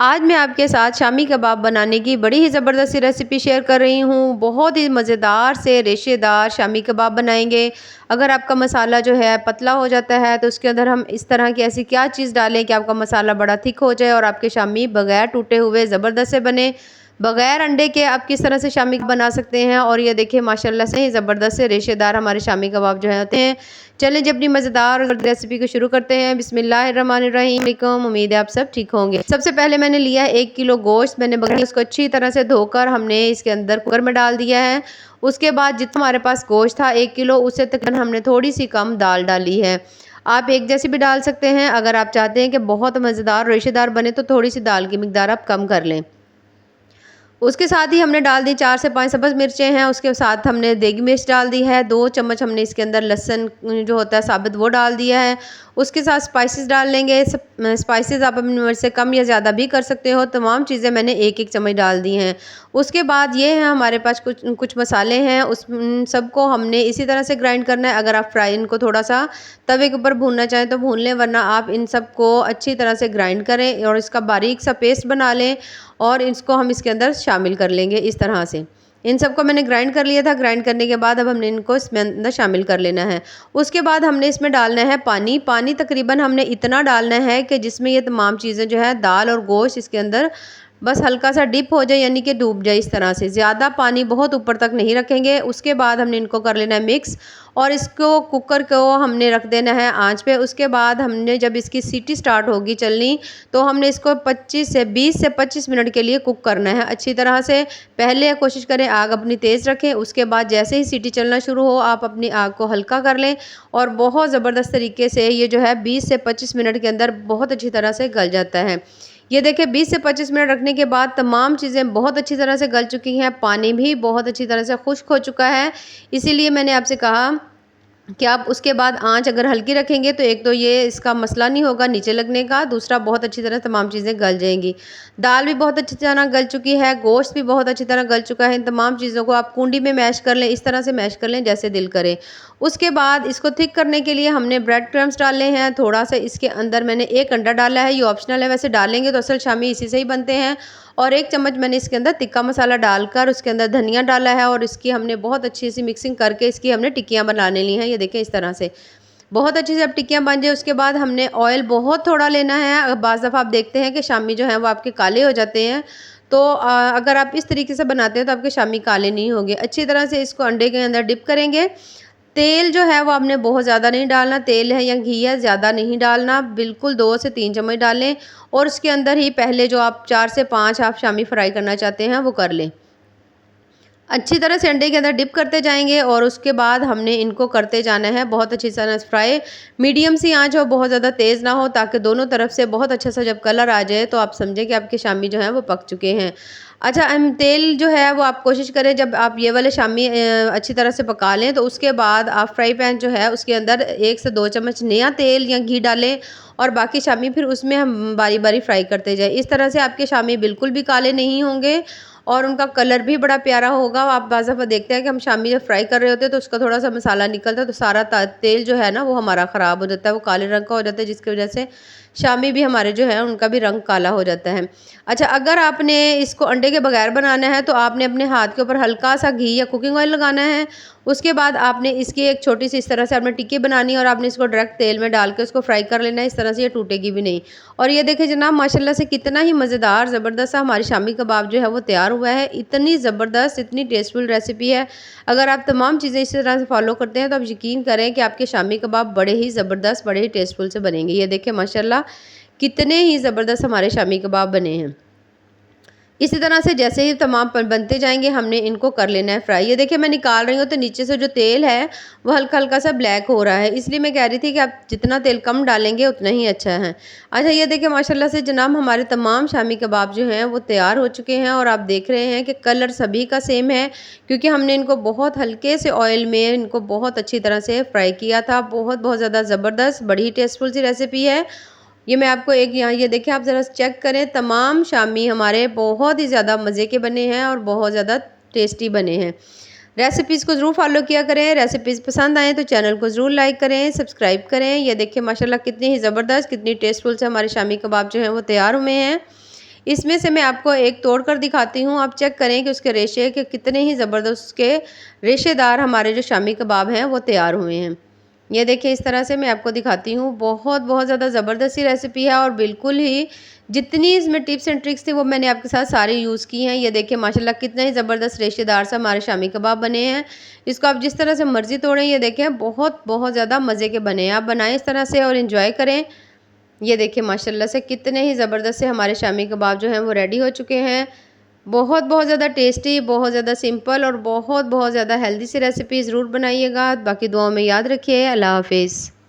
आज मैं आपके साथ शामी कबाब बनाने की बड़ी ही ज़बरदस्त सी रेसिपी शेयर कर रही हूँ। बहुत ही मज़ेदार से रेशेदार शामी कबाब बनाएंगे। अगर आपका मसाला जो है पतला हो जाता है तो उसके अंदर हम इस तरह की ऐसी क्या चीज़ डालें कि आपका मसाला बड़ा थिक हो जाए और आपके शामी बगैर टूटे हुए ज़बरदस्त से बने। बगैर अंडे के आप किस तरह से शामी बना सकते हैं। और ये देखिए माशाल्लाह से ही ज़बरदस्त से रेशेदार हमारे शामी कबाब जो है होते हैं। चलें जी अपनी मज़ेदार रेसिपी को शुरू करते हैं। बिस्मिल्लाहिर्रहमानिर्रहीम। उम्मीद है आप सब ठीक होंगे। सबसे पहले मैंने लिया है 1 किलो गोश्त। मैंने बकरी उसको अच्छी तरह से धोकर हमने इसके अंदर कुकर में डाल दिया है। उसके बाद जितना हमारे पास गोश्त था 1 किलो, उससे तकरीबन हमने थोड़ी सी कम दाल डाली है। आप एक जैसी भी डाल सकते हैं। अगर आप चाहते हैं कि बहुत मज़ेदार रेशेदार बने तो थोड़ी सी दाल की मिकदार आप कम कर लें। उसके साथ ही हमने डाल दी 4 से 5 सब्ज़ मिर्चें हैं। उसके साथ हमने देगी मिर्च डाल दी है। 2 चम्मच हमने इसके अंदर लहसुन जो होता है साबित वो डाल दिया है। उसके साथ स्पाइसेस डाल लेंगे। स्पाइसेस आप अपनी मर्ज़ी से कम या ज़्यादा भी कर सकते हो। तमाम चीज़ें मैंने 1-1 चम्मच डाल दी हैं। उसके बाद ये है हमारे पास कुछ कुछ मसाले हैं। उस सबको हमने इसी तरह से ग्राइंड करना है। अगर आप फ्राई इनको थोड़ा-सा तवे के ऊपर भूनना चाहें तो भून लें, वरना आप इन सबको अच्छी तरह से ग्राइंड करें और इसका बारीक सा पेस्ट बना लें और इसको हम इसके अंदर शामिल कर लेंगे इस तरह से। इन सबको मैंने ग्राइंड कर लिया था। ग्राइंड करने के बाद अब हमने इनको इसमें अंदर शामिल कर लेना है। उसके बाद हमने इसमें डालना है पानी। पानी तकरीबन हमने इतना डालना है कि जिसमें ये तमाम चीज़ें जो है दाल और गोश्त इसके अंदर बस हल्का सा डिप हो जाए, यानी कि डूब जाए इस तरह से। ज़्यादा पानी बहुत ऊपर तक नहीं रखेंगे। उसके बाद हमने इनको कर लेना है मिक्स और इसको कुकर को हमने रख देना है आँच पे। उसके बाद हमने जब इसकी सीटी स्टार्ट होगी चलनी तो हमने इसको 20 से 25 मिनट के लिए कुक करना है अच्छी तरह से। पहले कोशिश करें आग अपनी तेज़ रखें। उसके बाद जैसे ही सीटी चलना शुरू हो आप अपनी आग को हल्का कर लें और बहुत ज़बरदस्त तरीके से ये जो है 20 से 25 मिनट के अंदर बहुत अच्छी तरह से गल जाता है। ये देखिए 20 से 25 मिनट रखने के बाद तमाम चीज़ें बहुत अच्छी तरह से गल चुकी हैं। पानी भी बहुत अच्छी तरह से खुश्क हो चुका है। इसीलिए मैंने आपसे कहा कि आप उसके बाद आँच अगर हल्की रखेंगे तो एक तो ये इसका मसला नहीं होगा नीचे लगने का, दूसरा बहुत अच्छी तरह तमाम चीज़ें गल जाएंगी। दाल भी बहुत अच्छी तरह गल चुकी है, गोश्त भी बहुत अच्छी तरह गल चुका है। इन तमाम चीज़ों को आप कुंडी में मैश कर लें, इस तरह से मैश कर लें जैसे दिल करे। उसके बाद इसको थिक करने के लिए हमने ब्रेड क्रम्स डाले हैं। थोड़ा सा इसके अंदर मैंने 1 अंडा डाला है, ये ऑप्शनल है, वैसे डालेंगे तो असल शामी इसी से ही बनते हैं। और 1 चम्मच मैंने इसके अंदर तिक्का मसाला डालकर उसके अंदर धनिया डाला है और इसकी हमने बहुत अच्छी सी मिक्सिंग करके इसकी हमने टिक्कियाँ बनाने ली हैं। ये देखें इस तरह से बहुत अच्छी से अब टिक्कियाँ बन जाए उसके बाद हमने ऑयल बहुत थोड़ा लेना है। बाज़ दफ़ा आप देखते हैं कि शामी जो है वो आपके काले हो जाते हैं, तो अगर आप इस तरीके से बनाते हैं तो आपके शामी काले नहीं होंगे। अच्छी तरह से इसको अंडे के अंदर डिप करेंगे। तेल जो है वो आपने बहुत ज़्यादा नहीं डालना, तेल है या घी है ज़्यादा नहीं डालना, बिल्कुल 2 से 3 चम्मच डालें और उसके अंदर ही पहले जो आप 4 से 5 आप शामी फ्राई करना चाहते हैं वो कर लें। अच्छी तरह से अंडे के अंदर डिप करते जाएंगे और उसके बाद हमने इनको करते जाना है बहुत अच्छी तरह से फ्राई। मीडियम सी आंच हो, बहुत ज़्यादा तेज़ ना हो, ताकि दोनों तरफ से बहुत अच्छा सा जब कलर आ जाए तो आप समझें कि आपके शामी जो हैं वो पक चुके हैं। अच्छा तेल जो है वो आप कोशिश करें जब आप ये वाले शामी अच्छी तरह से पका लें तो उसके बाद आप फ्राई पैन जो है उसके अंदर 1 से 2 चम्मच नया तेल या घी डालें और बाकी शामी फिर उसमें हम बारी बारी फ्राई करते जाएं। इस तरह से आपके शामी बिल्कुल भी काले नहीं होंगे और उनका कलर भी बड़ा प्यारा होगा। आप बाज़ दफ़ा देखते हैं कि हम शामी जब फ्राई कर रहे होते हैं तो उसका थोड़ा सा मसाला निकलता है तो सारा तेल जो है ना वो हमारा ख़राब हो जाता है, वो काले रंग का हो जाता है, जिसकी वजह से शामी भी हमारे जो है उनका भी रंग काला हो जाता है। अच्छा अगर आपने इसको अंडे के बगैर बनाना है तो आपने अपने हाथ के ऊपर हल्का सा घी या कुकिंग ऑयल लगाना है। उसके बाद आपने इसकी एक छोटी सी इस तरह से आपने टिक्की बनानी है और आपने इसको डायरेक्ट तेल में डाल के उसको फ्राई कर लेना है। इस तरह से ये टूटेगी भी नहीं। और ये देखिए जनाब माशाल्लाह से कितना ही मज़ेदार ज़बरदस्त सा हमारी शामी कबाब जो है वो तैयार हुआ है। इतनी ज़बरदस्त इतनी टेस्टफुल रेसिपी है। अगर आप तमाम चीज़ें इसी तरह से फॉलो करते हैं तो आप यकीन करें कि आपके शामी कबाब बड़े ही ज़बरदस्त बड़े ही टेस्टफुल से बनेंगे। ये देखें माशाल्लाह कितने ही ज़बरदस्त हमारे शामी कबाब बने हैं। इसी तरह से जैसे ही तमाम बनते जाएंगे हमने इनको कर लेना है फ्राई। ये देखिए मैं निकाल रही हूँ तो नीचे से जो तेल है वो हल्का हल्का सा ब्लैक हो रहा है, इसलिए मैं कह रही थी कि आप जितना तेल कम डालेंगे उतना ही अच्छा है। अच्छा ये देखिए माशाल्लाह से जनाब हमारे तमाम शामी कबाब जो हैं वो तैयार हो चुके हैं और आप देख रहे हैं कि कलर सभी का सेम है, क्योंकि हमने इनको बहुत हल्के से ऑयल में इनको बहुत अच्छी तरह से फ्राई किया था। बहुत बहुत ज़्यादा ज़बरदस्त बड़ी ही टेस्टफुल सी रेसिपी है। ये मैं आपको एक यहाँ ये देखिए आप ज़रा चेक करें, तमाम शामी हमारे बहुत ही ज़्यादा मज़े के बने हैं और बहुत ज़्यादा टेस्टी बने हैं। रेसिपीज़ को ज़रूर फॉलो किया करें। रेसिपीज़ पसंद आएँ तो चैनल को ज़रूर लाइक करें, सब्सक्राइब करें। ये देखिए माशाल्लाह कितनी ही ज़बरदस्त कितनी टेस्टफुल से हमारे शामी कबाब जो हैं वो तैयार हुए हैं। इसमें से मैं आपको एक तोड़ कर दिखाती हूँ, आप चेक करें कि उसके रेशे के कितने ही ज़बरदस्त उसके रेशेदार हमारे जो शामी कबाब हैं वो तैयार हुए हैं। ये देखिए इस तरह से मैं आपको दिखाती हूँ, बहुत ज़्यादा ज़बरदस्त सी रेसिपी है और बिल्कुल ही जितनी इसमें टिप्स एंड ट्रिक्स थी वो मैंने आपके साथ सारी यूज़ की हैं। ये देखिए माशाल्लाह कितने ही ज़बरदस्त रेशेदार से हमारे शामी कबाब बने हैं। इसको आप जिस तरह से मर्ज़ी तोड़ें, ये देखें बहुत ज़्यादा मज़े के बने हैं। आप बनाएँ इस तरह से और एंजॉय करें। ये देखिए माशाल्लाह से कितने ही ज़बरदस्त से हमारे शामी कबाब जो हैं वो रेडी हो चुके हैं। बहुत ज़्यादा टेस्टी, बहुत ज़्यादा सिंपल और बहुत ज़्यादा हेल्दी सी रेसिपी ज़रूर बनाइएगा। बाकी दुआओं में याद रखिए। अल्लाह हाफ़िज़।